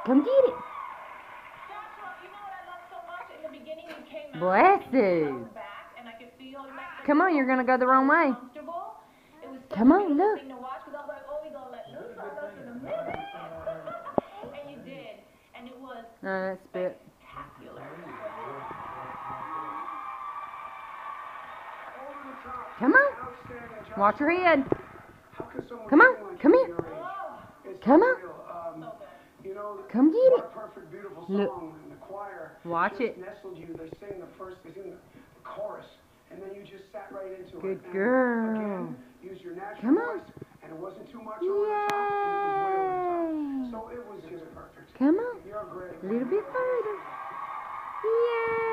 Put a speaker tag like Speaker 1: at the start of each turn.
Speaker 1: Come get it. Bless you. Come on, you're going to go the wrong way. Come on, look. No, that's spit. Come on. Watch your head. Come on. Come here. Come on. Come get it. Look. Watch it. Good girl. Come on. Yay. Come on. A little bit further. Yay.